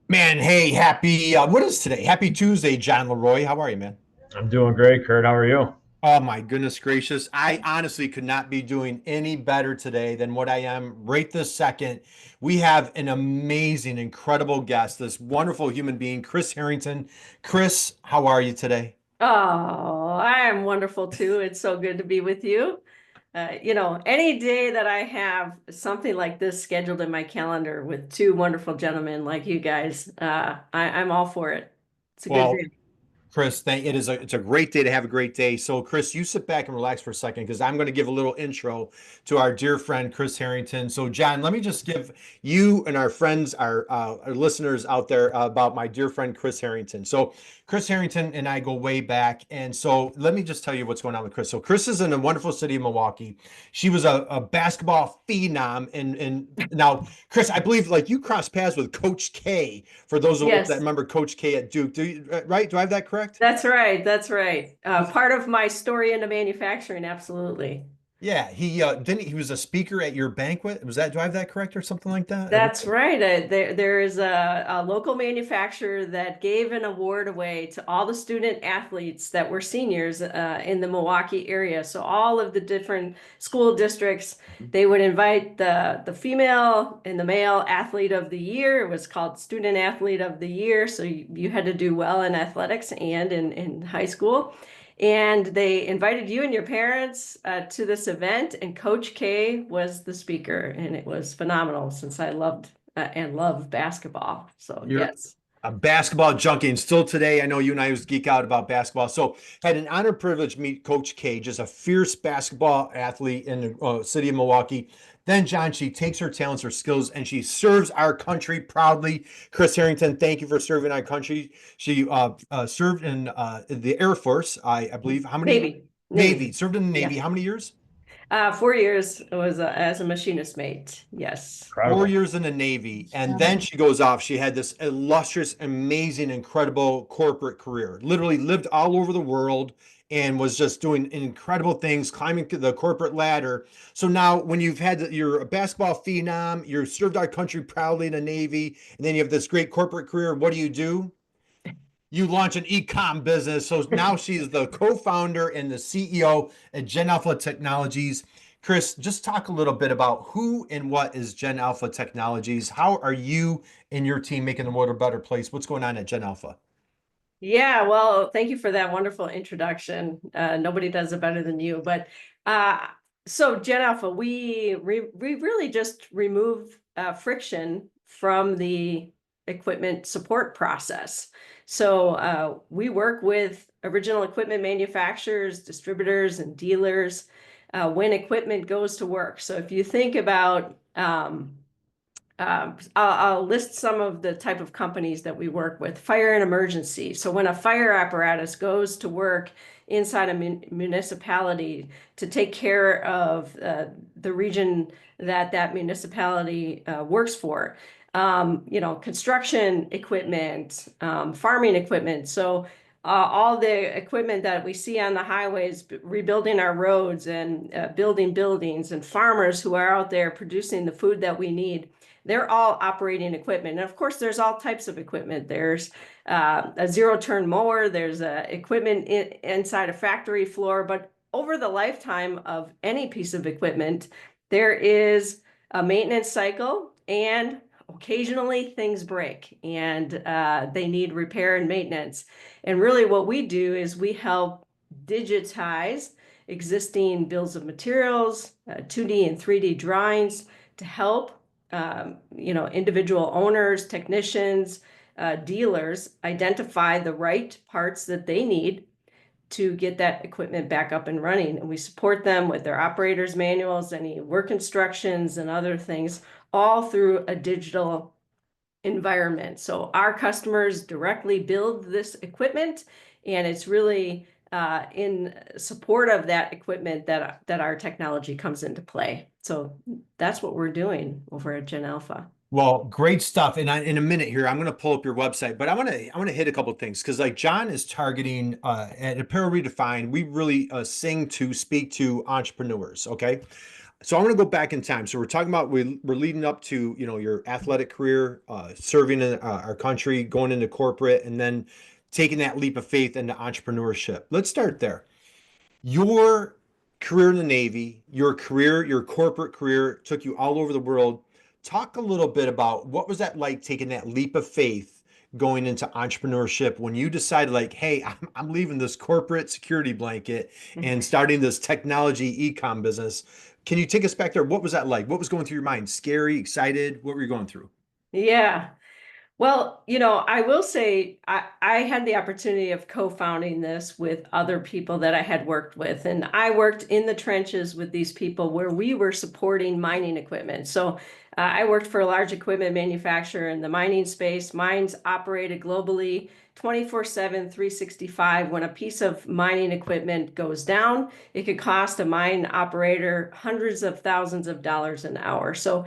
Man, hey, happy, what is today? Happy Tuesday, John Leroy. How are you, man? I'm doing great, Kurt. How are you? Oh my goodness gracious. I honestly could not be doing any better today than what I am right this second. We have an amazing, incredible guest, this wonderful human being, Kris Harrington. Kris, how are you today? Oh, I am wonderful too. It's so good to be with you. Any day that I have something like this scheduled in my calendar with two wonderful gentlemen like you guys, I'm all for it. It's a good Well, day. Kris, it's a great day to have a great day. So, Kris, you sit back and relax for a second because I'm going to give a little intro to our dear friend Kris Harrington. So, John, let me just give you and our friends, our listeners out there about my dear friend Kris Harrington. So, Kris Harrington and I go way back, and so let me just tell you what's going on with Kris. So, Kris is in the wonderful city of Milwaukee. She was a basketball phenom, and now, Kris, I believe like you crossed paths with Coach K. For those that Yes, remember Coach K at Duke, right? Do I have that correct? that's right. That's right. Part of my story into manufacturing, absolutely. Yeah, he was a speaker at your banquet. Was that, do I have that correct or something like that? That's right. There is a local manufacturer that gave an award away to all the student athletes that were seniors in the Milwaukee area. So all of the different school districts, they would invite the female and the male athlete of the year. It was called Student Athlete of the Year. So you had to do well in athletics and in high school. And they invited you and your parents to this event, and Coach K was the speaker, and it was phenomenal since I loved and love basketball. So You're yes. a basketball junkie, and still today, I know you and I was geek out about basketball. So, had an honor privilege to meet Coach K, just a fierce basketball athlete in the city of Milwaukee. Then, John, she takes her talents, her skills, and she serves our country proudly. Kris Harrington, thank you for serving our country. She served in the Air Force, I believe. How many? Navy, Navy. Navy. Served in the Navy. Yeah. How many years? 4 years was as a machinist mate. Yes. 4 Incredible. years in the Navy, and then she goes off. She had this illustrious, amazing, incredible corporate career. Literally lived all over the world and was just doing incredible things, climbing the corporate ladder. So now, when you're a basketball phenom, you served our country proudly in the Navy, and then you have this great corporate career. What do? You launch an e-com business. So now she's the co-founder and the CEO at GenAlpha Technologies. Kris, just talk a little bit about who and what is GenAlpha Technologies. How are you and your team making the world a better place? What's going on at GenAlpha? Yeah, well, thank you for that wonderful introduction. Nobody does it better than you. But uh, so Gen Alpha, we really just remove friction from the equipment support process. So we work with original equipment manufacturers, distributors, and dealers when equipment goes to work. So if you think about I'll list some of the type of companies that we work with. Fire and emergency. So when a fire apparatus goes to work inside a municipality to take care of the region that that municipality works for, construction equipment, farming equipment. So all the equipment that we see on the highways, rebuilding our roads and building buildings, and farmers who are out there producing the food that we need, they're all operating equipment. And of course, there's all types of equipment. There's a zero-turn mower. There's equipment inside a factory floor. But over the lifetime of any piece of equipment, there is a maintenance cycle, and occasionally things break and they need repair and maintenance. And really what we do is we help digitize existing bills of materials, 2D and 3D drawings to help individual owners, technicians, dealers identify the right parts that they need to get that equipment back up and running. And we support them with their operators manuals, any work instructions and other things, all through a digital environment. So our customers directly build this equipment, and it's really in support of that equipment that our technology comes into play. So that's what we're doing over at GenAlpha. Well, great stuff. And in a minute here, I'm going to pull up your website, but I want to hit a couple of things because like John is targeting at Apparel Redefined, we really speak to entrepreneurs. Okay. So I want to go back in time. So we're talking about we're leading up to, you know, your athletic career, serving in our country, going into corporate, and then taking that leap of faith into entrepreneurship. Let's start there. Your career in the Navy, your career, your corporate career took you all over the world. Talk a little bit about what was that like taking that leap of faith going into entrepreneurship when you decided like, hey, I'm leaving this corporate security blanket and starting this technology e-com business. Can you take us back there? What was that like? What was going through your mind? Scary, excited? What were you going through? Yeah. Well, I will say I had the opportunity of co-founding this with other people that I had worked with. And I worked in the trenches with these people where we were supporting mining equipment. So I worked for a large equipment manufacturer in the mining space. Mines operated globally 24/7, 365. When a piece of mining equipment goes down, it could cost a mine operator hundreds of thousands of dollars an hour. So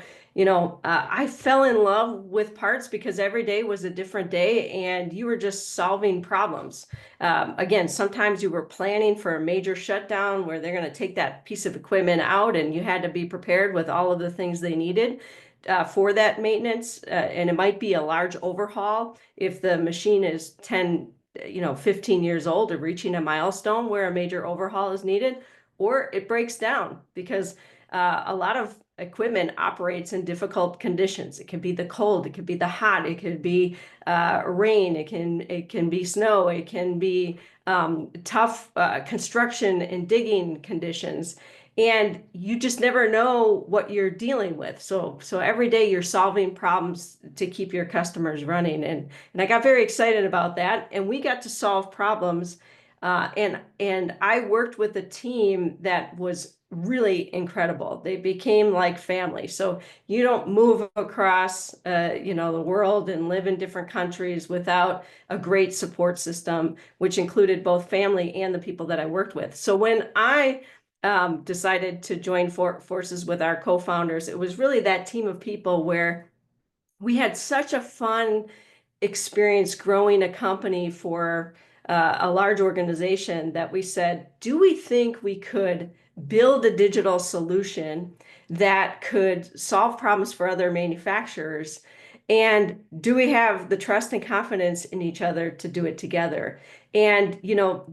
I fell in love with parts because every day was a different day and you were just solving problems. Again, sometimes you were planning for a major shutdown where they're going to take that piece of equipment out and you had to be prepared with all of the things they needed for that maintenance. And it might be a large overhaul if the machine is 10, 15 years old or reaching a milestone where a major overhaul is needed, or it breaks down because a lot of equipment operates in difficult conditions. It can be the cold, it could be the hot, it could be rain, it can be snow, it can be tough construction and digging conditions. And you just never know what you're dealing with. So every day you're solving problems to keep your customers running. And I got very excited about that. And we got to solve problems. And I worked with a team that was really incredible. They became like family. So you don't move across, the world and live in different countries without a great support system, which included both family and the people that I worked with. So when I decided to join forces with our co-founders, it was really that team of people where we had such a fun experience growing a company for a large organization that we said, do we think we could build a digital solution that could solve problems for other manufacturers? And do we have the trust and confidence in each other to do it together? And,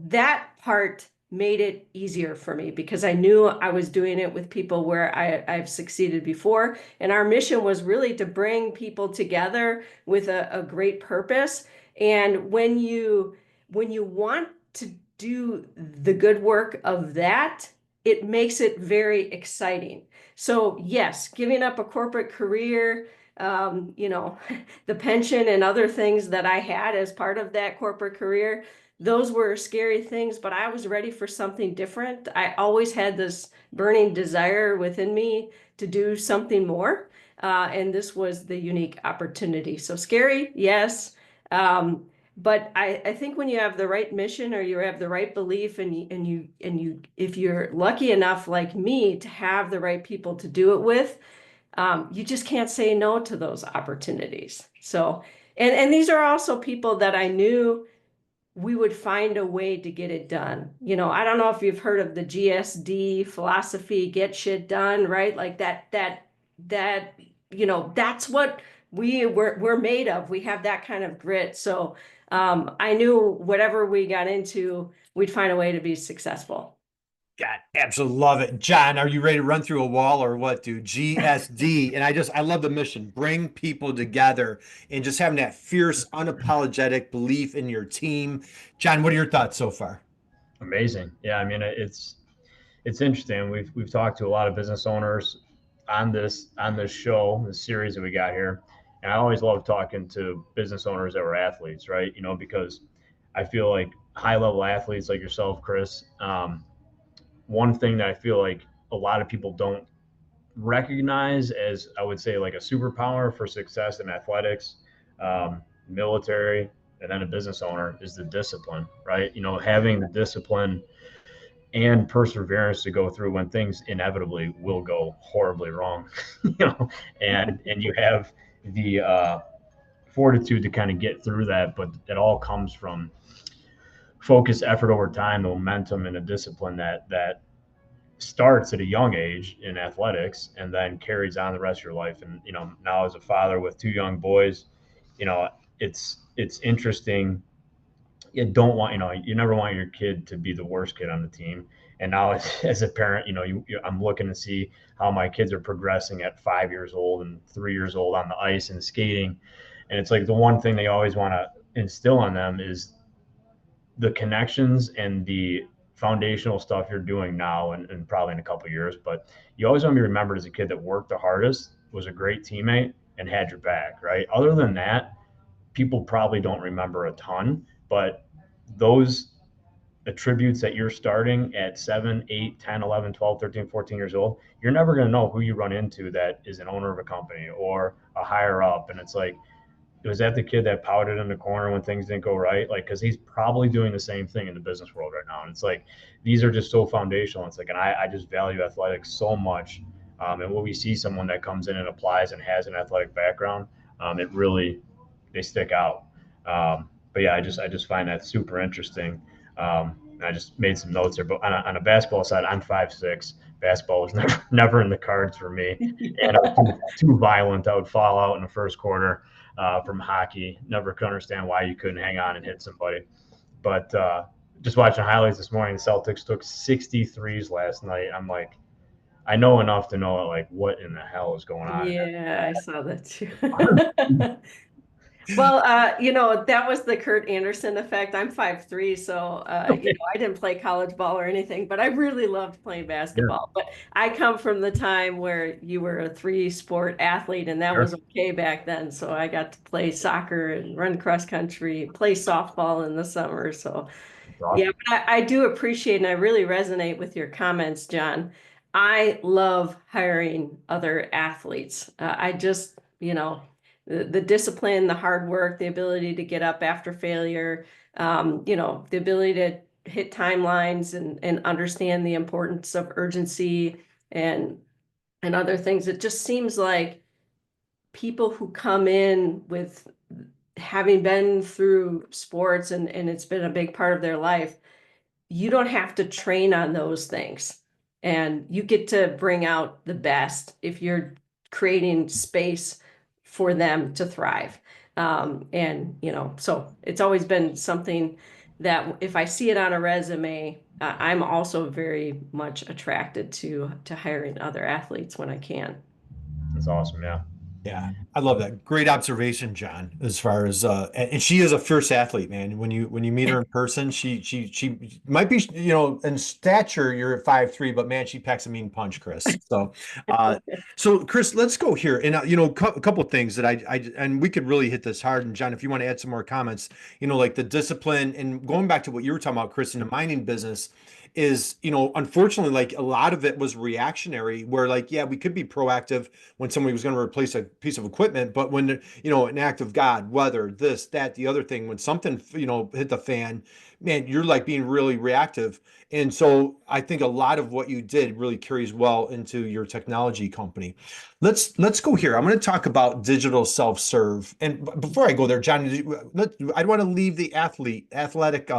that part made it easier for me because I knew I was doing it with people where I've succeeded before. And our mission was really to bring people together with a great purpose. And when you want to do the good work of that, it makes it very exciting. So yes, giving up a corporate career, the pension and other things that I had as part of that corporate career, those were scary things, but I was ready for something different. I always had this burning desire within me to do something more. And this was the unique opportunity. So scary, yes. But I think when you have the right mission or you have the right belief and if you're lucky enough like me to have the right people to do it with, you just can't say no to those opportunities. So, and these are also people that I knew we would find a way to get it done. I don't know if you've heard of the GSD philosophy, get shit done, right? Like that's what we're made of. We have that kind of grit. So I knew whatever we got into, we'd find a way to be successful. God, absolutely love it. John, are you ready to run through a wall or what, dude? GSD. And I love the mission. Bring people together and just having that fierce, unapologetic belief in your team. John, what are your thoughts so far? Amazing. Yeah, I mean it's interesting. We've talked to a lot of business owners on this show, this series that we got here, and I always love talking to business owners that were athletes, right? Because I feel like high level athletes like yourself, Kris. One thing that I feel like a lot of people don't recognize as, I would say, like a superpower for success in athletics, military, and then a business owner is the discipline, right? Having the discipline and perseverance to go through when things inevitably will go horribly wrong, and you have the fortitude to kind of get through that. But it all comes from focused effort over time, the momentum and a discipline that starts at a young age in athletics and then carries on the rest of your life. And, you know, now as a father with 2 young boys, you know, it's interesting. You don't want, you know, you never want your kid to be the worst kid on the team. And now as a parent, you know, I'm looking to see how my kids are progressing at 5 years old and 3 years old on the ice and skating. And it's like the one thing they always want to instill on them is the connections and the foundational stuff you're doing now and probably in a couple of years. But you always want to be remembered as a kid that worked the hardest, was a great teammate, and had your back, right? Other than that, people probably don't remember a ton, but those attributes that you're starting at 7, 8, 10, 11, 12, 13, 14 years old, you're never going to know who you run into that is an owner of a company or a higher up. And it's like, was that the kid that pouted in the corner when things didn't go right? Like, because he's probably doing the same thing in the business world right now. And it's like, these are just so foundational. It's like, and I just value athletics so much. And when we see someone that comes in and applies and has an athletic background, it really, they stick out. But yeah, I just find that super interesting. I just made some notes here, but on a basketball side, I'm 5'6". Basketball was never in the cards for me, and I'm too violent. I would fall out in the first quarter from hockey. Never could understand why you couldn't hang on and hit somebody. But just watching highlights this morning, the Celtics took 63s last night. I'm like, I know enough to know like what in the hell is going on. Yeah, I saw that too. Well, you know, that was the Kurt Anderson effect. I'm 5'3", so you know, I didn't play college ball or anything, but I really loved playing basketball. But I come from the time where you were a 3-sport athlete, and that Sure. was okay back then. So I got to play soccer and run cross country, play softball in the summer. So Awesome. yeah, but I do appreciate and I really resonate with your comments, John. I love hiring other athletes. I just, you know, the discipline, the hard work, the ability to get up after failure, you know, the ability to hit timelines and understand the importance of urgency and other things. It just seems like people who come in with having been through sports and it's been a big part of their life, you don't have to train on those things. And you get to bring out the best if you're creating space for them to thrive. And, you know, so it's always been something that if I see it on a resume, I'm also very much attracted to hiring other athletes when I can. That's awesome. Yeah. Yeah, I love that. Great observation, John. As far as and she is a fierce athlete, man. When you meet her in person, she might be, you know, in stature you're at 5'3", but man, she packs a mean punch, Kris. So, so Kris, let's go here. And you know, a couple of things that I and we could really hit this hard. And John, if you want to add some more comments, you know, like the discipline and going back to what you were talking about, Kris, in the mining business is, you know, unfortunately, like a lot of it was reactionary where like, yeah, we could be proactive when somebody was going to replace a piece of equipment, but when, you know, an act of God, weather, this, that, the other thing, when something, you know, hit the fan, man, you're like being really reactive. And so I think a lot of what you did really carries well into your technology company. Let's go here. I'm going to talk about digital self-serve. And before I go there, John, I want to leave the athletic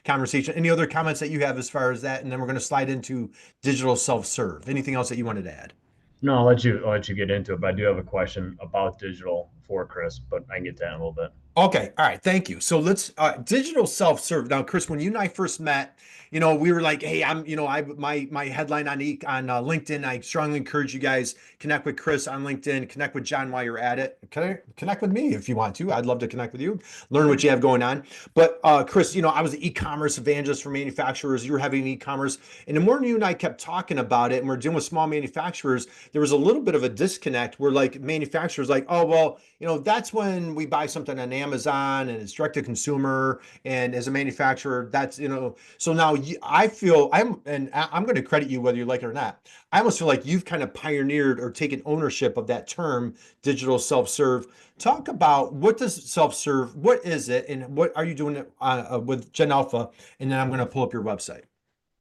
conversation. Any other comments that you have as far as that? And then we're going to slide into digital self-serve. Anything else that you wanted to add? No, I'll let you get into it, but I do have a question about digital for Kris, but I can get to that in a little bit. Okay. All right. Thank you. So let's digital self-serve. Now, Kris, when you and I first met, you know, we were like, hey, I'm, you know, my headline on LinkedIn. I strongly encourage you guys connect with Kris on LinkedIn, connect with John while you're at it. Connect with me if you want to. I'd love to connect with you, learn what you have going on. But Kris, you know, I was an e-commerce evangelist for manufacturers. You were having e-commerce, and the more you and I kept talking about it, and we're dealing with small manufacturers, there was a little bit of a disconnect where like manufacturers like, oh well, you know, that's when we buy something on Amazon and it's direct to consumer. And as a manufacturer, that's, you know, so now I feel I'm going to credit you whether you like it or not. I almost feel like you've kind of pioneered or taken ownership of that term, digital self-serve. Talk about what does self-serve, what is it, and what are you doing with GenAlpha? And then I'm going to pull up your website.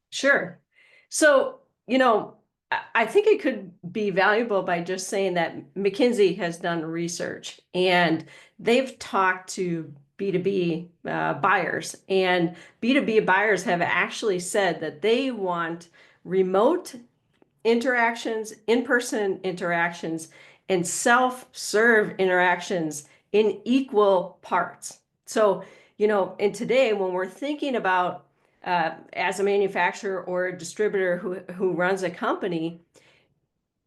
Sure. So, you know, I think it could be valuable by just saying that McKinsey has done research and they've talked to B2B buyers, and B2B buyers have actually said that they want remote interactions, in-person interactions, and self-serve interactions in equal parts. So, and today when we're thinking about as a manufacturer or a distributor who runs a company,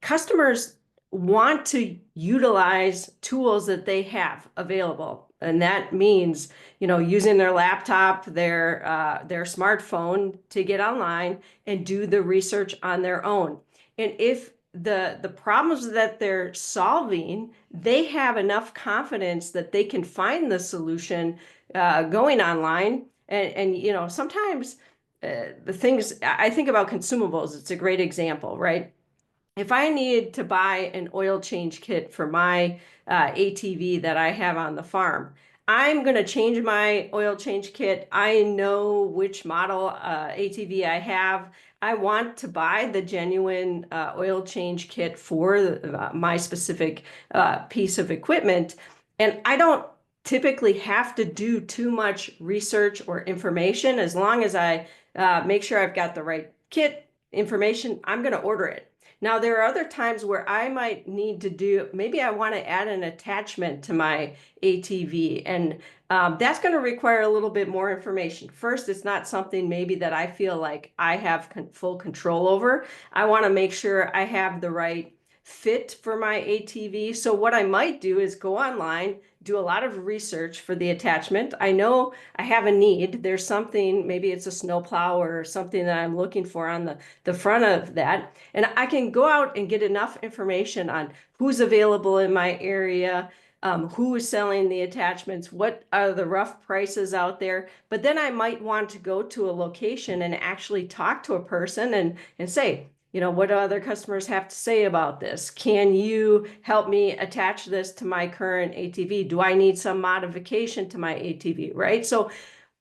customers want to utilize tools that they have available. And that means, using their laptop, their smartphone to get online and do the research on their own. And if the problems that they're solving, they have enough confidence that they can find the solution going online. And sometimes the things I think about consumables, it's a great example, right? If I need to buy an oil change kit for my ATV that I have on the farm, I'm going to change my oil change kit. I know which model ATV I have. I want to buy the genuine oil change kit for my specific piece of equipment. And I don't typically have to do too much research or information. As long as I make sure I've got the right kit information, I'm going to order it. Now, there are other times where I might need to maybe I want to add an attachment to my ATV, and that's going to require a little bit more information. First, it's not something maybe that I feel like I have full control over. I want to make sure I have the right fit for my ATV. So what I might do is go online, do a lot of research for the attachment. I know I have a need. There's something, maybe it's a snowplow or something that I'm looking for on the front of that. And I can go out and get enough information on who's available in my area, who is selling the attachments, what are the rough prices out there. But then I might want to go to a location and actually talk to a person and say, what do other customers have to say about this? Can you help me attach this to my current ATV? Do I need some modification to my ATV, right? So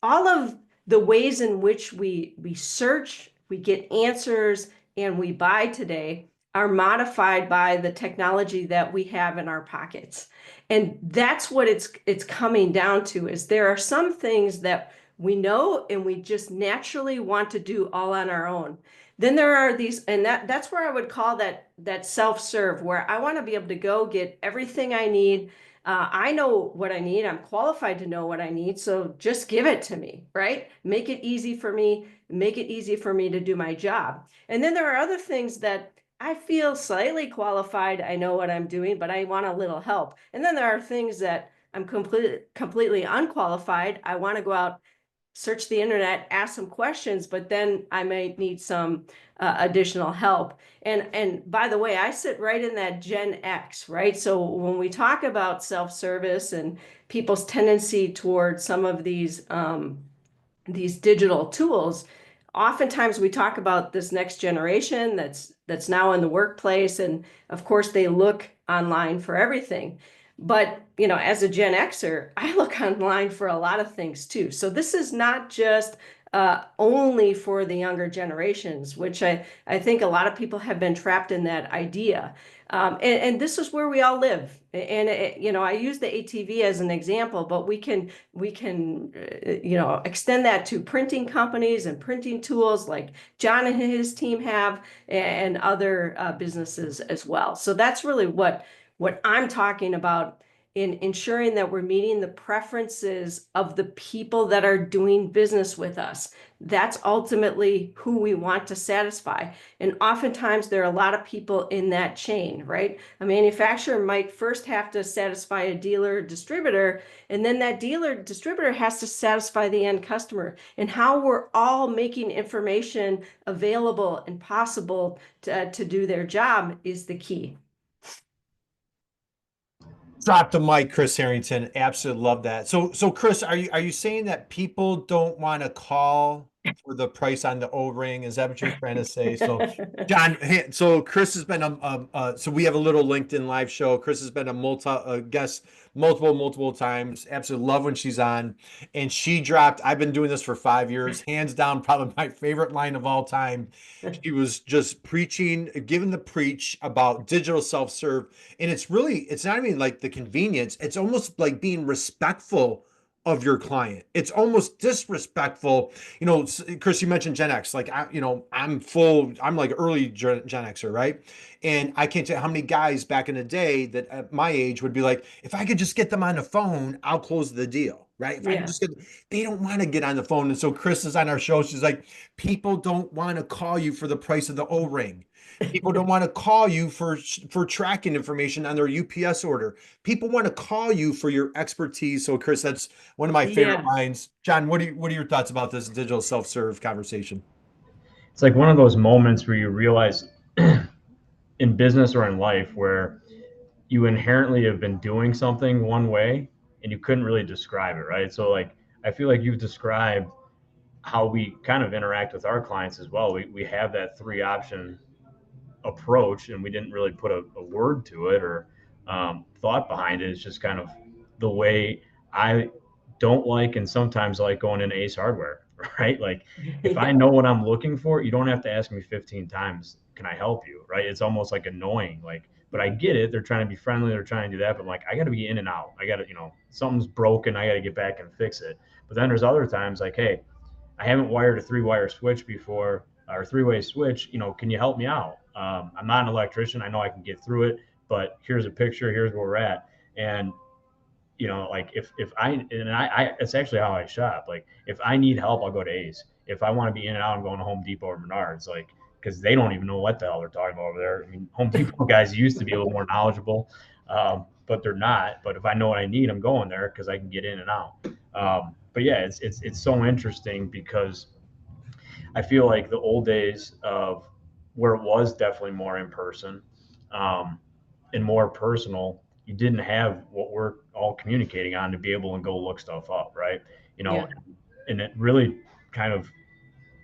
all of the ways in which we search, we get answers, and we buy today are modified by the technology that we have in our pockets. And that's what it's coming down to, is there are some things that we know and we just naturally want to do all on our own. Then there are these, and that's where I would call that self-serve, where I want to be able to go get everything I need. I know what I need. I'm qualified to know what I need. So just give it to me, right? Make it easy for me. Make it easy for me to do my job. And then there are other things that I feel slightly qualified. I know what I'm doing, but I want a little help. And then there are things that I'm completely unqualified. I want to go out, search the internet, ask some questions, but then I might need some additional help. And by the way, I sit right in that Gen X, right? So when we talk about self-service and people's tendency towards some of these digital tools, oftentimes we talk about this next generation that's now in the workplace, and of course they look online for everything. But, as a Gen Xer, I look online for a lot of things too. So this is not just only for the younger generations, which I think a lot of people have been trapped in that idea. And this is where we all live. And, I use the ATV as an example, but we can extend that to printing companies and printing tools like John and his team have, and other businesses as well. So that's really what I'm talking about in ensuring that we're meeting the preferences of the people that are doing business with us. That's ultimately who we want to satisfy. And oftentimes there are a lot of people in that chain, right? A manufacturer might first have to satisfy a dealer distributor, and then that dealer distributor has to satisfy the end customer. And how we're all making information available and possible to do their job is the key. Drop the mic, Kris Harrington. Absolutely love that. So Kris, are you saying that people don't want to call for the price on the O-ring? Is that what you're trying to say? So, John, so Kris has been so we have a little LinkedIn live show. Kris has been a guest multiple times. Absolutely love when she's on. And she dropped, I've been doing this for 5 years, hands down, probably my favorite line of all time. She was just giving the preach about digital self-serve. And it's not even like the convenience. It's almost like being respectful of your client. It's almost disrespectful. You know, Kris, you mentioned Gen X. Like, I'm like early Gen Xer, right? And I can't tell you how many guys back in the day that at my age would be like, if I could just get them on the phone, I'll close the deal, right? If I could Yeah. just get, they don't want to get on the phone. And so Kris is on our show. She's like, people don't want to call you for the price of the O-ring. People don't want to call you for tracking information on their UPS order. People want to call you for your expertise. So, Kris, that's one of my favorite Yeah. lines. John, what are your thoughts about this digital self-serve conversation? It's like one of those moments where you realize in business or in life where you inherently have been doing something one way and you couldn't really describe it, right? So like I feel like you've described how we kind of interact with our clients as well. We have that three option approach and we didn't really put a word to it or thought behind it. It's just kind of the way I don't like and sometimes like going into Ace Hardware, right? Like if I know what I'm looking for, you don't have to ask me 15 times, can I help you? Right? It's almost like annoying. Like, but I get it. They're trying to be friendly. They're trying to do that. But like, I got to be in and out. I got to, something's broken. I got to get back and fix it. But then there's other times like, hey, I haven't wired a 3-wire switch before or 3-way switch. Can you help me out? I'm not an electrician. I know I can get through it, but here's a picture. Here's where we're at. And like if I it's actually how I shop. Like if I need help, I'll go to Ace. If I want to be in and out, I'm going to Home Depot or Menards. Like because they don't even know what the hell they're talking about over there. I mean, Home Depot guys used to be a little more knowledgeable, but they're not. But if I know what I need, I'm going there because I can get in and out. But yeah, it's so interesting because I feel like the old days of where it was definitely more in person and more personal, you didn't have what we're all communicating on to be able to go look stuff up, right? Yeah. And it really kind of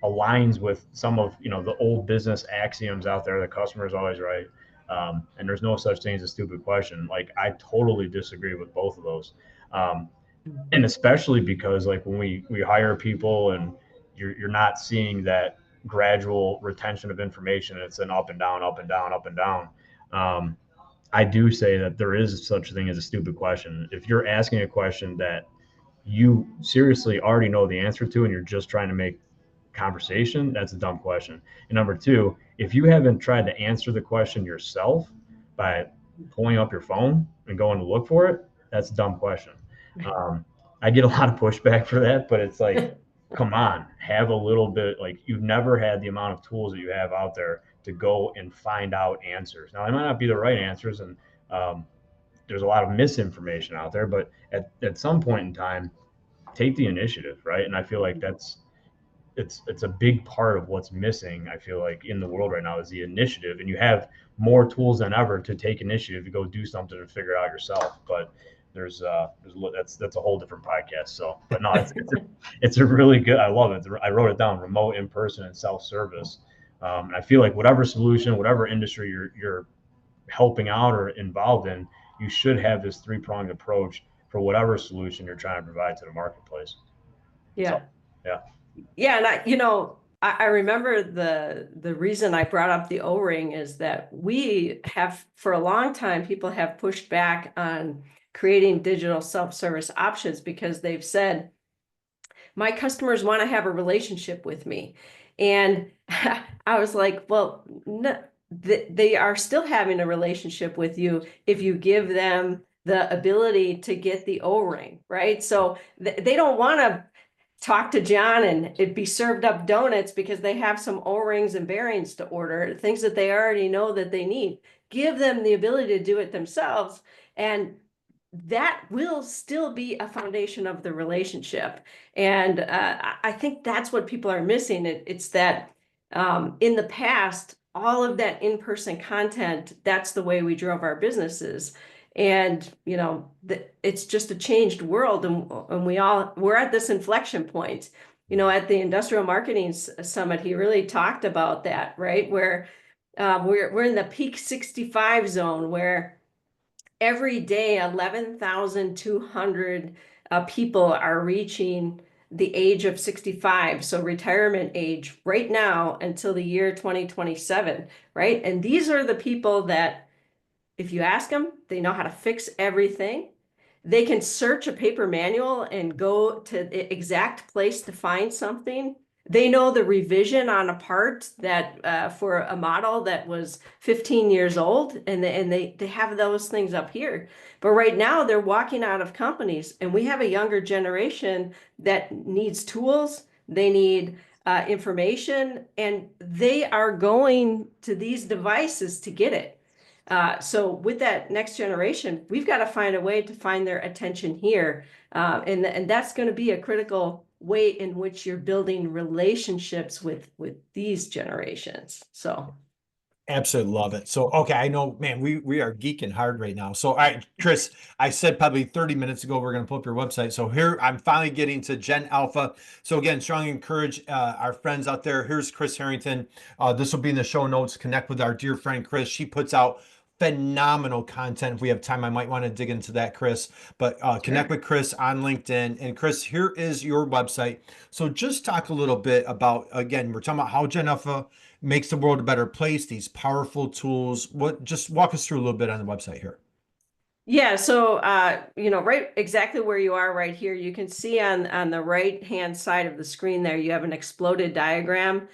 aligns with some of the old business axioms out there. The customer is always right, and there's no such thing as a stupid question. Like I totally disagree with both of those. And especially because like when we hire people and you're not seeing that gradual retention of information, it's an up and down, up and down, up and down. I do say that there is such a thing as a stupid question. If you're asking a question that you seriously already know the answer to and you're just trying to make conversation, that's a dumb question. And number two, if you haven't tried to answer the question yourself by pulling up your phone and going to look for it, that's a dumb question. I get a lot of pushback for that, but it's like, come on, have a little bit, like you've never had the amount of tools that you have out there to go and find out answers. Now, they might not be the right answers, and there's a lot of misinformation out there, but at some point in time, take the initiative, right? And I feel like it's a big part of what's missing. I feel like in the world right now is the initiative, and you have more tools than ever to take initiative to go do something and figure it out yourself. But there's that's a whole different podcast. So, but no, it's a really good. I love it. I wrote it down: remote, in person, and self service. And I feel like whatever solution, whatever industry you're helping out or involved in, you should have this 3-pronged approach for whatever solution you're trying to provide to the marketplace. Yeah. So, yeah. Yeah, and I remember the reason I brought up the O-ring is that we have, for a long time, people have pushed back on creating digital self-service options because they've said, my customers want to have a relationship with me. And I was like, well, no, they are still having a relationship with you if you give them the ability to get the O-ring, right? So they don't want to talk to John and it be served up donuts because they have some O-rings and bearings to order, things that they already know that they need. Give them the ability to do it themselves, and that will still be a foundation of the relationship. And I think that's what people are missing. It's that in the past, all of that in-person content, that's the way we drove our businesses. And it's just a changed world, and we're at this inflection point. At the Industrial Marketing Summit, he really talked about that, right? Where we're in the peak 65 zone, where every day 11,200 people are reaching the age of 65, so retirement age right now until the year 2027, right? And these are the people that, if you ask them, they know how to fix everything. they can search a paper manual and go to the exact place to find something. They know the revision on a part that for a model that was 15 years old, and they have those things up here. But right now they're walking out of companies, and we have a younger generation that needs tools. They need information, and they are going to these devices to get it. So with that next generation, we've got to find a way to find their attention here. And that's going to be a critical way in which you're building relationships with these generations. So Absolutely love it. So, okay, I know, man, we are geeking hard right now. So, all right, Kris, I said probably 30 minutes ago we're going to pull up your website. So here I'm finally getting to GenAlpha. So again, strongly encourage our friends out there. Here's Kris Harrington. This will be in the show notes. Connect with our dear friend Kris. She puts out phenomenal content. If we have time, I might want to dig into that, Kris. But connect with Kris on LinkedIn. And Kris, here is your website. So just talk a little bit about, again, we're talking about how GenAlpha makes the world a better place, these powerful tools. Just walk us through a little bit on the website here. yeah, so right exactly where you are right here, you can see on the right-hand side of the screen there, you have an exploded diagram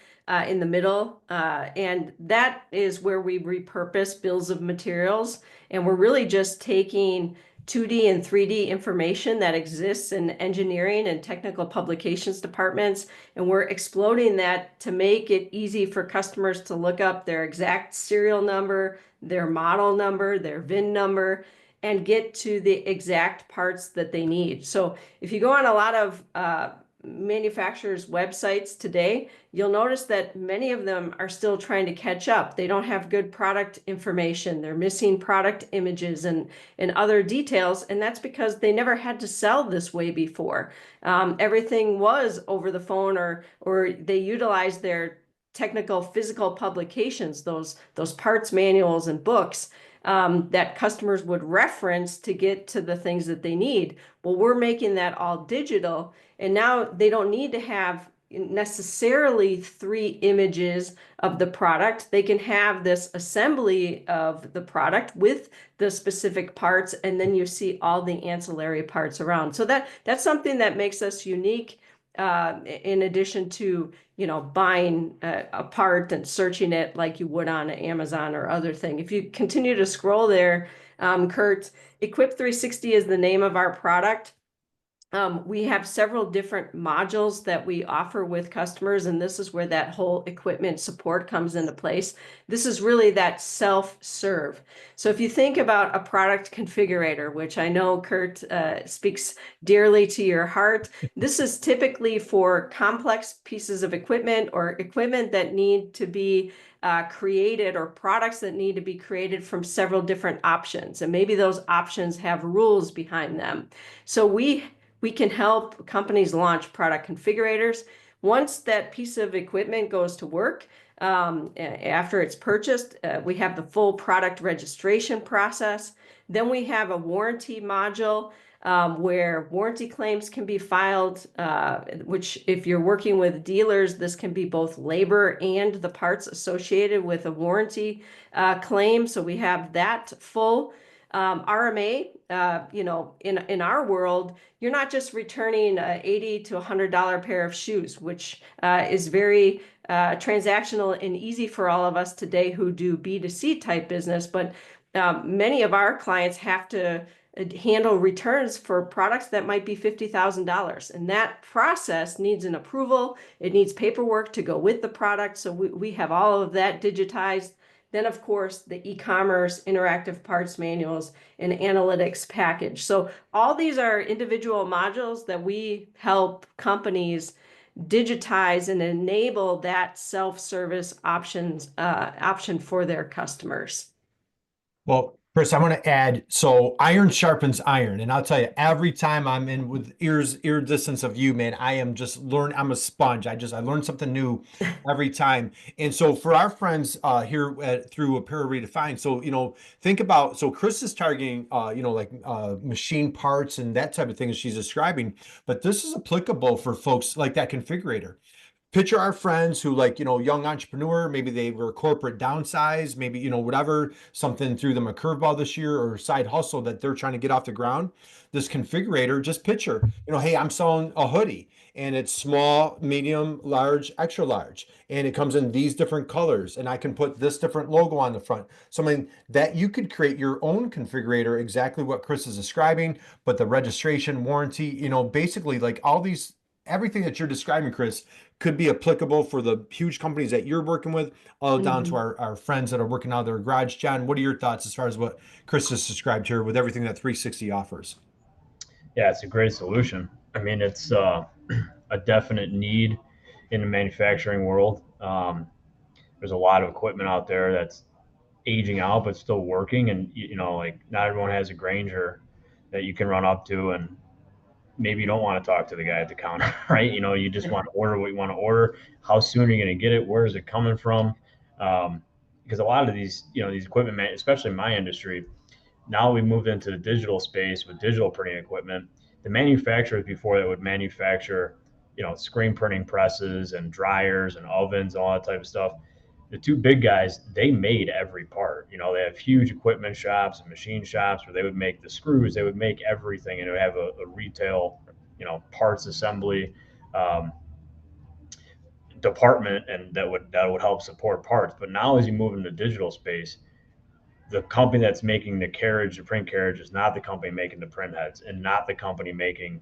in the middle, and that is where we repurpose bills of materials, and we're really just taking 2D and 3D information that exists in engineering and technical publications departments, and we're exploding that to make it easy for customers to look up their exact serial number, their model number, their VIN number, and get to the exact parts that they need. So if you go on a lot of manufacturers' websites today, you'll notice that many of them are still trying to catch up. They don't have good product information. They're missing product images and other details, and that's because they never had to sell this way before. Everything was over the phone, or they utilized their technical physical publications, those parts manuals and books that customers would reference to get to the things that they need. Well, we're making that all digital, and now they don't need to have necessarily 3 images of the product. They can have this assembly of the product with the specific parts, and then you see all the ancillary parts around. So that's something that makes us unique, in addition to buying a part and searching it like you would on Amazon or other thing. If you continue to scroll there, Kurt, Equip 360 is the name of our product. We have several different modules that we offer with customers, and this is where that whole equipment support comes into place. This is really that self-serve. So if you think about a product configurator, which I know, Kurt, speaks dearly to your heart, this is typically for complex pieces of equipment or equipment that need to be created, or products that need to be created from several different options. And maybe those options have rules behind them. So we can help companies launch product configurators. Once that piece of equipment goes to work, after it's purchased, we have the full product registration process. Then we have a warranty module where warranty claims can be filed, which if you're working with dealers, this can be both labor and the parts associated with a warranty claim. So we have that full RMA. In our world, you're not just returning a $80 to $100 pair of shoes, which is very transactional and easy for all of us today who do B2C type business. But many of our clients have to handle returns for products that might be $50,000. And that process needs an approval. It needs paperwork to go with the product. So we have all of that digitized. Then, of course, the e-commerce, interactive parts manuals, and analytics package. So all these are individual modules that we help companies digitize and enable that self-service option for their customers. Well, Kris, I want to add, so iron sharpens iron. And I'll tell you, every time I'm in with ear distance of you, man, I am just I'm a sponge. I learn something new every time. And so for our friends here through Apparel Redefined, so, think about, so Kris is targeting, machine parts and that type of thing as she's describing, but this is applicable for folks like that configurator. picture our friends who like, young entrepreneur, maybe they were corporate downsize, maybe, whatever, something threw them a curveball this year or side hustle that they're trying to get off the ground. This configurator, just picture, hey, I'm selling a hoodie and it's small, medium, large, extra large, and it comes in these different colors, and I can put this different logo on the front. So I mean that you could create your own configurator, exactly what Kris is describing, but the registration, warranty, basically like all these, everything that you're describing, Kris, could be applicable for the huge companies that you're working with, all down to our friends that are working out of their garage. John, what are your thoughts as far as what Kris has described here with everything that 360 offers? Yeah, it's a great solution. I mean, it's a definite need in the manufacturing world. There's a lot of equipment out there that's aging out but still working, and like not everyone has a Granger that you can run up to, and maybe you don't want to talk to the guy at the counter, right? You just want to order what you want to order. How soon are you going to get it? Where is it coming from? Because a lot of these, these equipment, especially in my industry, now we moved into the digital space with digital printing equipment. The manufacturers before that would manufacture, screen printing presses and dryers and ovens, all that type of stuff. The two big guys, they made every part. They have huge equipment shops and machine shops where they would make the screws, they would make everything, and it would have a retail, parts assembly um, department, and that would help support parts. But now, as you move into the digital space, the company that's making the print carriage, is not the company making the print heads, and not the company making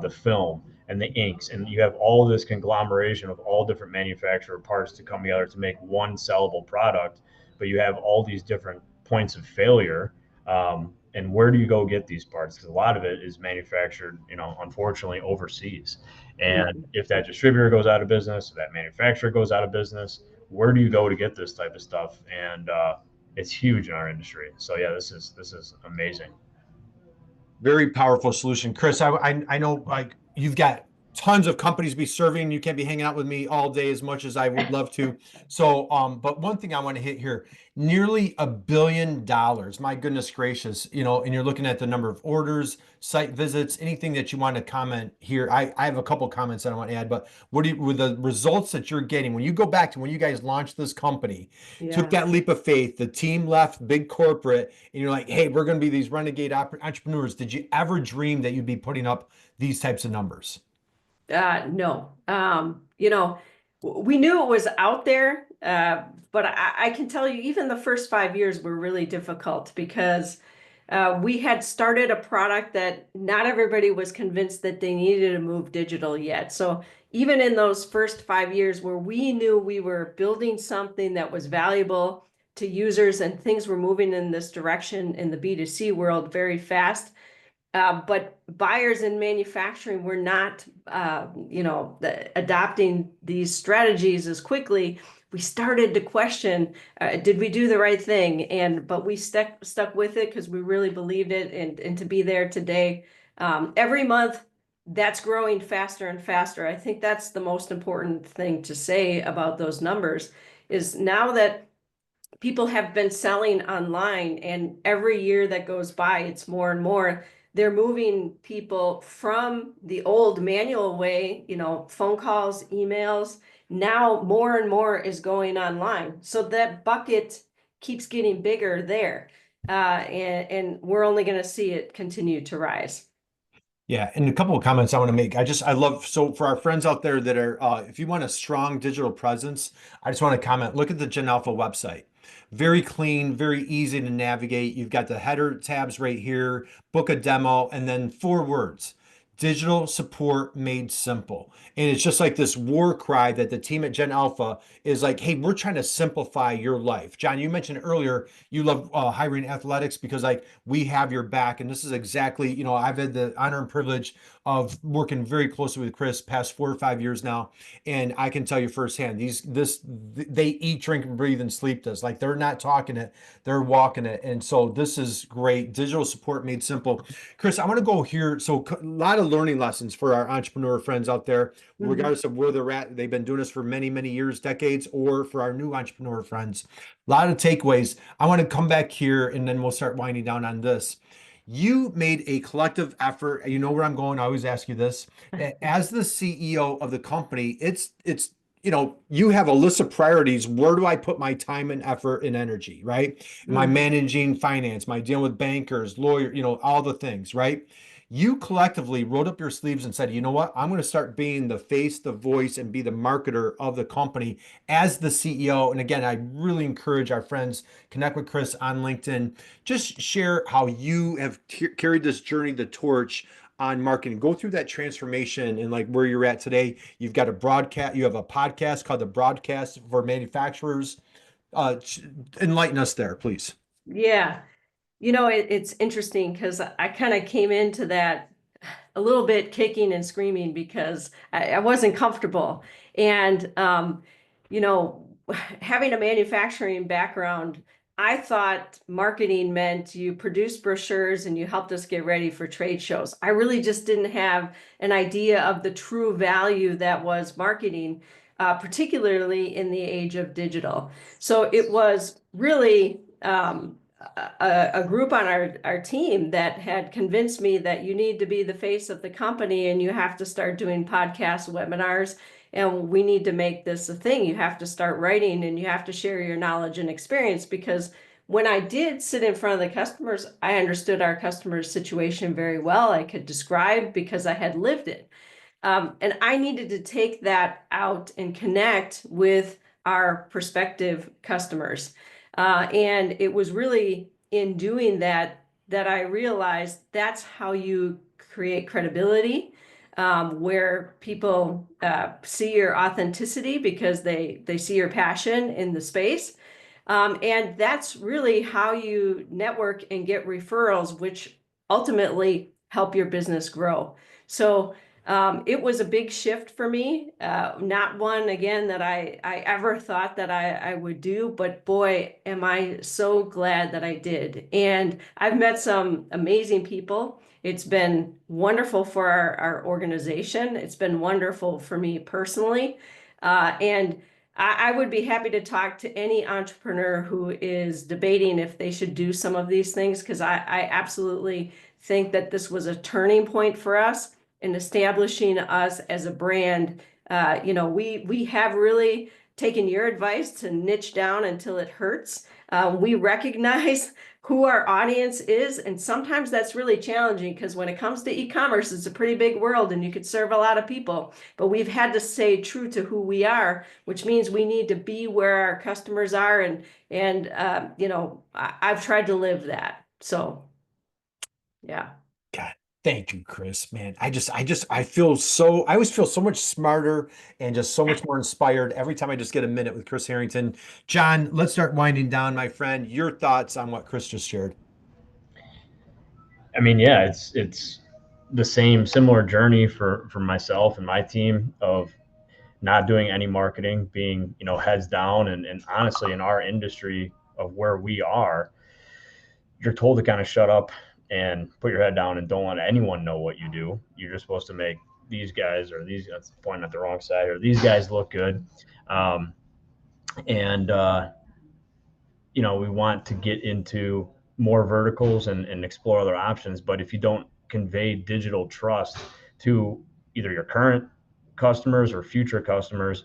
the film and the inks. And you have all this conglomeration of all different manufacturer parts to come together to make one sellable product. But you have all these different points of failure. And where do you go get these parts? Because a lot of it is manufactured, unfortunately, overseas. And if that distributor goes out of business, if that manufacturer goes out of business, where do you go to get this type of stuff? And it's huge in our industry. So yeah, this is amazing. Very powerful solution. Kris, I know like you've got tons of companies to be serving. You can't be hanging out with me all day as much as I would love to. So, but one thing I want to hit here, nearly $1 billion. My goodness gracious, and you're looking at the number of orders, site visits, anything that you want to comment here. I have a couple comments that I want to add, but with the results that you're getting, when you go back to when you guys launched this company, took that leap of faith, the team left big corporate, and you're like, hey, we're going to be these renegade entrepreneurs. Did you ever dream that you'd be putting up these types of numbers? No. We knew it was out there, but I can tell you, even the first 5 years were really difficult because we had started a product that not everybody was convinced that they needed to move digital yet. So even in those first 5 years where we knew we were building something that was valuable to users and things were moving in this direction in the B2C world very fast, but buyers in manufacturing were not, adopting these strategies as quickly. We started to question, did we do the right thing? But we stuck with it because we really believed it, and to be there today, every month, that's growing faster and faster. I think that's the most important thing to say about those numbers is now that people have been selling online, and every year that goes by, it's more and more. They're moving people from the old manual way, phone calls, emails. Now more and more is going online. So that bucket keeps getting bigger there. And we're only going to see it continue to rise. Yeah, and a couple of comments I want to make. I love, so for our friends out there that are, if you want a strong digital presence, I just want to comment, look at the GenAlpha website. Very clean, very easy to navigate. You've got the header tabs right here, book a demo, and then 4 words: digital support made simple. And it's just like this war cry that the team at GenAlpha is like, hey, we're trying to simplify your life. John, you mentioned earlier you love hiring athletics because like we have your back. And this is exactly, I've had the honor and privilege of working very closely with Kris past 4 or 5 years now. And I can tell you firsthand, they eat, drink, and breathe and sleep this. Like they're not talking it, they're walking it. And so this is great. Digital support made simple. Kris, I want to go here. So a lot of learning lessons for our entrepreneur friends out there, regardless of where they're at. They've been doing this for many, many years, decades, or for our new entrepreneur friends. A lot of takeaways. I want to come back here and then we'll start winding down on this. You made a collective effort. You know where I'm going. I always ask you this. As the CEO of the company, it's you have a list of priorities. Where do I put my time and effort and energy, right? Am I managing finance? Am I dealing with bankers, lawyers, all the things, right? You collectively rolled up your sleeves and said, you know what? I'm going to start being the face, the voice, and be the marketer of the company as the CEO. And again, I really encourage our friends, connect with Kris on LinkedIn. Just share how you have carried this journey, the torch on marketing. Go through that transformation and like where you're at today. You've got a broadcast, you have a podcast called the Broadcast for Manufacturers. Enlighten us there, please. Yeah. It's interesting because I kind of came into that a little bit kicking and screaming because I wasn't comfortable. And, you know, having a manufacturing background, I thought marketing meant you produced brochures and you helped us get ready for trade shows. I really just didn't have an idea of the true value that was marketing, particularly in the age of digital. So it was really a group on our team that had convinced me that you need to be the face of the company and you have to start doing podcast webinars, and we need to make this a thing. You have to start writing and you have to share your knowledge and experience, because when I did sit in front of the customers, I understood our customers' situation very well. I could describe because I had lived it. And I needed to take that out and connect with our prospective customers. And it was really in doing that that I realized that's how you create credibility, where people see your authenticity because they see your passion in the space. And that's really how you network and get referrals, which ultimately help your business grow. So it was a big shift for me, not one, again, that I ever thought that I would do, but boy, am I so glad that I did. And I've met some amazing people. It's been wonderful for our organization. It's been wonderful for me personally. And I would be happy to talk to any entrepreneur who is debating if they should do some of these things, because I absolutely think that this was a turning point for us in establishing us as a brand. We have really taken your advice to niche down until it hurts. We recognize who our audience is, and sometimes that's really challenging because when it comes to e-commerce, it's a pretty big world and you could serve a lot of people. But we've had to stay true to who we are, which means we need to be where our customers are, and I've tried to live that. So, yeah. God, thank you, Kris, man. I always feel so much smarter and just so much more inspired every time I just get a minute with Kris Harrington. John, let's start winding down, my friend. Your thoughts on what Kris just shared. I mean, yeah, it's the similar journey for myself and my team of not doing any marketing, being, heads down. And honestly, in our industry of where we are, you're told to kind of shut up and put your head down and don't let anyone know what you do. You're just supposed to make these guys, that's pointing at the wrong side, or these guys look good. And we want to get into more verticals and explore other options. But if you don't convey digital trust to either your current customers or future customers,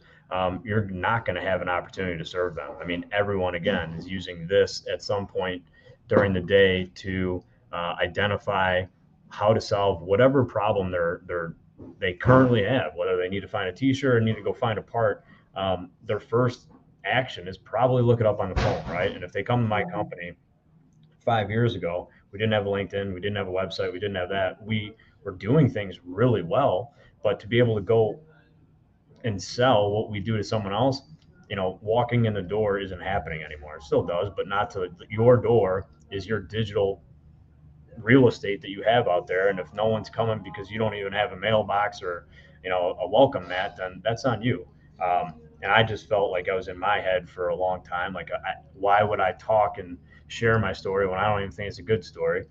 you're not going to have an opportunity to serve them. I mean, everyone, again, is using this at some point during the day to identify how to solve whatever problem they currently have, whether they need to find a t-shirt or need to go find a part. Their first action is probably look it up on the phone, right? And if they come to my company 5 years ago, we didn't have a LinkedIn, we didn't have a website, we didn't have that. We were doing things really well, but to be able to go and sell what we do to someone else, walking in the door isn't happening anymore. It still does, but not to your door is your digital real estate that you have out there. And if no one's coming because you don't even have a mailbox or, a welcome mat, then that's on you. And I just felt like I was in my head for a long time. Like, why would I talk and share my story when I don't even think it's a good story?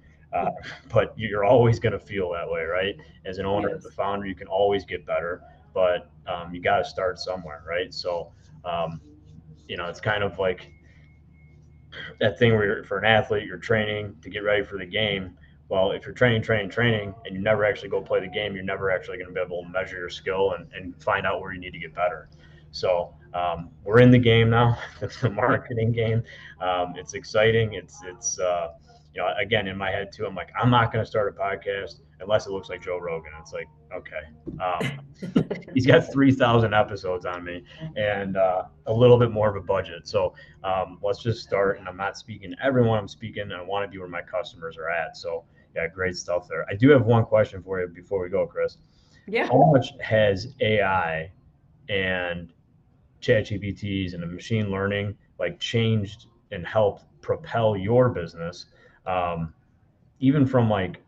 But you're always going to feel that way, right? As an owner, as a founder, you can always get better, but you got to start somewhere, right? So, it's kind of like that thing where for an athlete, you're training to get ready for the game. Well, if you're training, and you never actually go play the game, you're never actually going to be able to measure your skill and find out where you need to get better. So we're in the game now, the marketing game. It's exciting. Again, in my head too, I'm like, I'm not going to start a podcast unless it looks like Joe Rogan. It's like, okay. He's got 3,000 episodes on me and a little bit more of a budget. So let's just start. And I'm not speaking to everyone. I'm speaking and I want to be where my customers are at. So yeah, great stuff there. I do have one question for you before we go, Kris. Yeah. How much has AI and ChatGPTs and the machine learning like changed and helped propel your business, even from like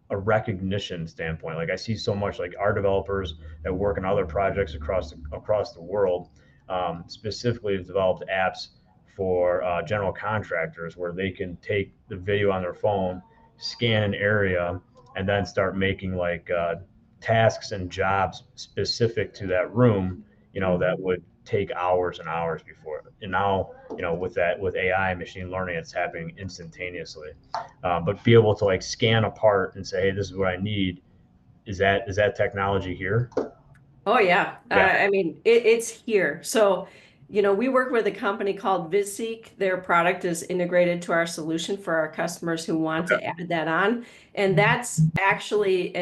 a recognition standpoint? Like I see so much like our developers that work on other projects across the world, specifically have developed apps for general contractors where they can take the video on their phone, scan an area, and then start making like tasks and jobs specific to that room. That would take hours and hours before. And now, with AI and machine learning, it's happening instantaneously. But be able to like scan a part and say, hey, this is what I need. Is that technology here? Oh yeah. Yeah. I mean, it's here. So, we work with a company called VisSeek. Their product is integrated to our solution for our customers who want to add that on. And that's actually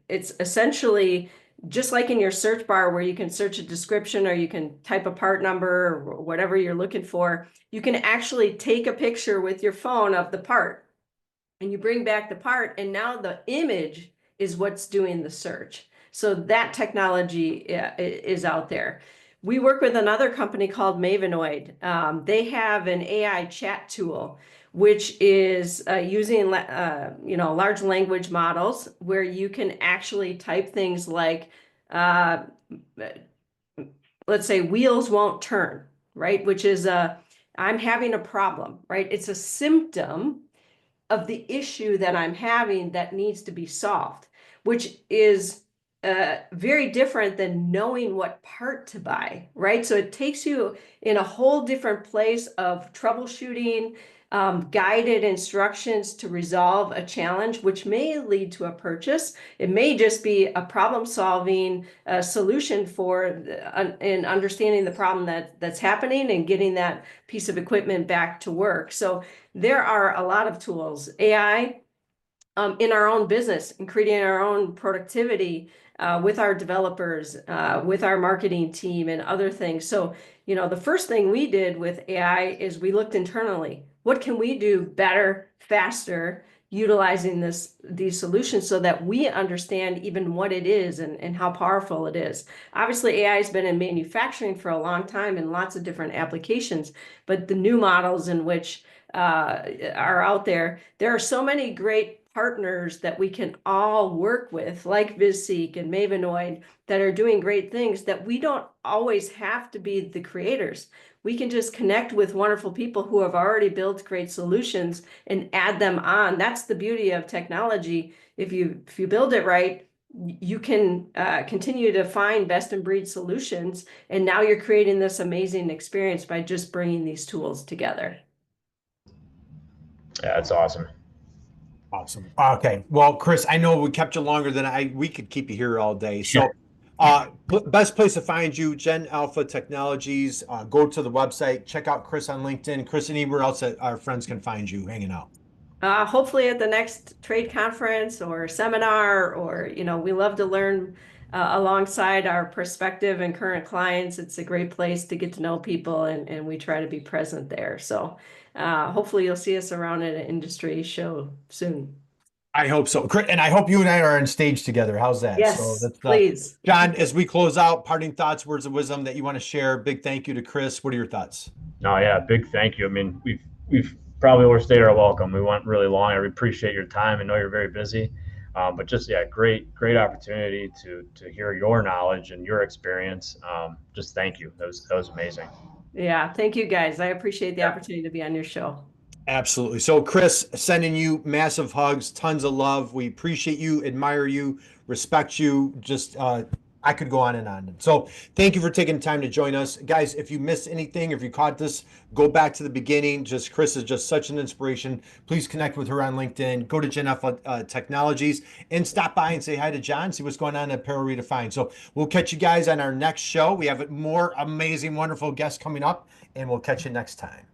it's essentially just like in your search bar where you can search a description or you can type a part number or whatever you're looking for. You can actually take a picture with your phone of the part and you bring back the part, and now the image is what's doing the search. So that technology is out there. We work with another company called Mavenoid. They have an AI chat tool, which is using large language models where you can actually type things like, let's say, wheels won't turn, right? Which is I'm having a problem, right? It's a symptom of the issue that I'm having that needs to be solved, which is very different than knowing what part to buy, right? So it takes you in a whole different place of troubleshooting, guided instructions to resolve a challenge, which may lead to a purchase. It may just be a problem-solving solution for in understanding the problem that's happening and getting that piece of equipment back to work. So there are a lot of tools, AI, in our own business and creating our own productivity with our developers, with our marketing team and other things. So, the first thing we did with AI is we looked internally. What can we do better, faster, utilizing these solutions so that we understand even what it is and how powerful it is? Obviously, AI has been in manufacturing for a long time in lots of different applications, but the new models in which are out there are so many great partners that we can all work with, like VisSeek and Mavenoid, that are doing great things that we don't always have to be the creators. We can just connect with wonderful people who have already built great solutions and add them on. That's the beauty of technology. If you build it right, you can continue to find best in breed solutions. And now you're creating this amazing experience by just bringing these tools together. Yeah, that's awesome. Awesome. Okay. Well, Kris, I know we kept you longer than we could keep you here all day. So, best place to find you, GenAlpha Technologies. Go to the website, check out Kris on LinkedIn. Kris, anywhere else that our friends can find you hanging out? Hopefully at the next trade conference or seminar, or, we love to learn alongside our prospective and current clients. It's a great place to get to know people, and we try to be present there. So hopefully you'll see us around at an industry show soon. I hope so. And I hope you and I are on stage together. How's that? Yes, so that's, please. John, as we close out, parting thoughts, words of wisdom that you want to share. Big thank you to Kris. What are your thoughts? No, yeah, big thank you. I mean, we've probably overstayed our welcome. We went really long. I appreciate your time. I know you're very busy, but just great opportunity to hear your knowledge and your experience. Just thank you. That was amazing. Yeah, thank you guys. I appreciate the opportunity to be on your show. Absolutely. So, Kris, sending you massive hugs, tons of love. We appreciate you, admire you, respect you. Just I could go on and on. So thank you for taking time to join us. Guys, if you missed anything, if you caught this, go back to the beginning. Just Kris is just such an inspiration. Please connect with her on LinkedIn. Go to GenAlpha Technologies and stop by and say hi to John, see what's going on at Apparel Redefined. So we'll catch you guys on our next show. We have more amazing, wonderful guests coming up, and we'll catch you next time.